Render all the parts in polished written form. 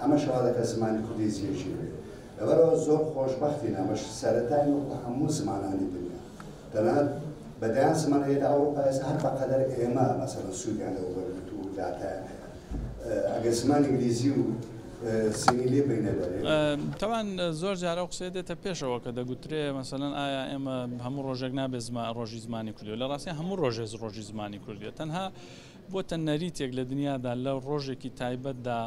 ئەمە شەوادەکە زمانی کوردی زیێژی بێت لەبەرەوە زۆر خۆشبەختین ئەمەش سەرەتای وەکو هەموو زمانانی دنیا تەنانەت بەدەیان زمان هەیە لە ئەوروپا ئێستا هەر بەقەدەر ئێمە مەسەڵەن سوودیان لەوە بەرگرت و داتایان هەیە ئەگەر زمانی ئینگلیزی و سینی لێ بینە دەرێت تەوان زۆر جارە قسە دێتە پێشەوە کە دەگوترێ مەسەڵەن ئایا ئێمە هەموو ڕۆژێک نابێت ڕۆژی زمانی کوردی لە ڕاستی هەموو ڕۆژێ ڕۆژی زمانی کوردیە تەنها بۆتە نەریتێک لە دنیادا لە ڕۆژێکی تایبەتدا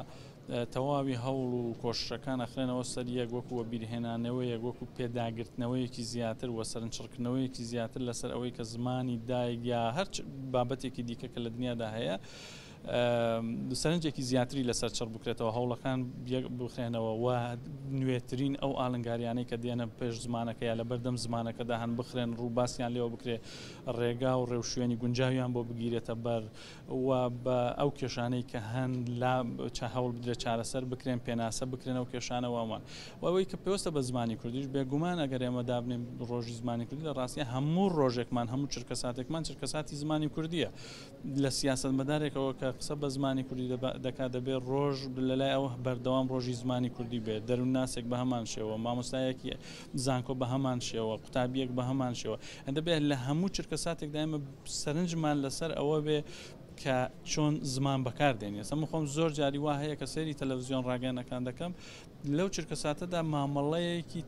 تەواوی هەوڵ و کۆششەکان ئەخرێنەوە سەر یەک وەکووە بیرهێنانەوەیەک وەکو پێداگرتنەوەیەکی زیاتر وە سەرنجڕکردنەوەیەکی زیاتر لەسەر ئەوەی کە زمانی دایک یا هەر بابەتێکی دیکە کە لە دنیادا هەیە سەرنجێکی زیاتری لەسەر چڕ بکرێتەوە هەوڵەکان بخرێنەوە و نوێترین ئەو ئاڵنگاریانەی کە دێنە پێش زمانەکە یا لە بەردەم زمانەکەدا هەن بخرێن ڕووباسییان لێەوە بکرێ ڕێگا و ڕێوشوێنی گونجاویان بۆ بگیرێتە بەر و بە ئەو کێشانەی کە هەن لا هەوڵ بدرێت چارەسەر بکرێن پێناسە بکرێن ئەو کێشانەوەمان ئەوەی کە پێوەستە بە زمانی کوردیش بێگومان ئەگەر ئێمە دابنێن ڕۆژی زمانی کوردی لە ڕاستیە هەموو ڕۆژێکمان هەموو چرکەساتێکمان چرکەساتی زمانی کوردیە لە سیاسەتمەدارێکەوە کە قسە بە زمانی کوردی دەکات دەبێت ڕۆژ لەلای ئەو بەردەوام ڕۆژی زمانی کوردی بێت دەروونناسێک بە هەمان شێوە مامۆستایەکی زانکۆ بە هەمان شێوە قوتابیەک بە هەمان شێوە دەبێت لە هەموو چرکەساتێکدا ئێمە سەرنجمان لەسەر ئەوە بێ کە چۆن زمان بەکاردێنێ ئەمە خۆم زۆر جاری وا هەیە کە سەیری تەلەڤیزیۆن ڕاگەیەنەکان دەکەم لەو چرکەساتەدا مامەڵەیەکی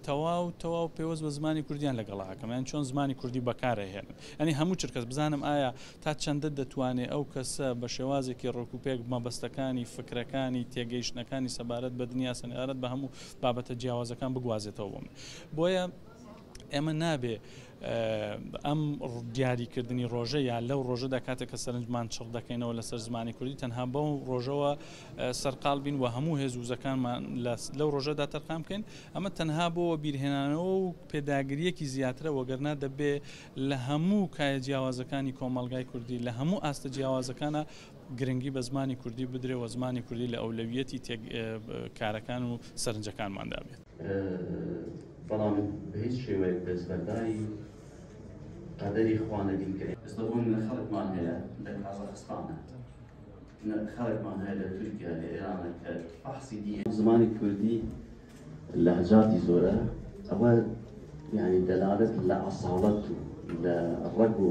تەواو پێوەست بە زمانی کوردیان لەگەڵاکەم یان چۆن زمانی کوردی بەکارهێنن ئەنی هەموو چرکەس بزانم ئایا تا چەندە دەتوانێت ئەو کەسە بە شێوازێکی ڕۆکوپێک مەبەستەکانی فکرەکانی تێگەیشتنەکانی سەبارەت بە دنیا سەنێرەت بە هەموو بابەتە جیاوازەکان بگوازێتەوە بۆم بۆیە ئێمە نابێ ئەم دیاریکردنی ڕۆژە یا لەو ڕۆژەدا کاتێک کە سەرنجمان چڕ دەکەینەوە لەسەر زمانی کوردی تەنها بەو ڕۆژەوە سەرقاڵ بین و هەموو هێزوزەکانمان لەو ڕۆژەدا تەرخام بکەین ئەمە تەنها بۆ بیرهێنانەوە و پێداگریەکی زیاترە وەگەرنا دەبێ لە هەموو کایە جیاوازەکانی کۆمەڵگای کوردی لە هەموو ئاستە جیاوازەکانە گرنگی بە زمانی کوردی بدرێ و زمانی کوردی لە ئەولەویەتی کارەکان و سەرنجەکانماندا بێت. بەڵام بە هیچ شێوەیەک دەستبەرداری قەدەری خوانەبین کرێت ئێستابوون لە خەڵکمان هەیە لە قازاقستانە خەڵکمان هەیە لە تورکیا لە ئێرانە کە بەحسی زمانی کوردی لەهجاتی زۆرە ئەوە یعنی دەلالەت لە ئەساڵەت و لە ڕەگ و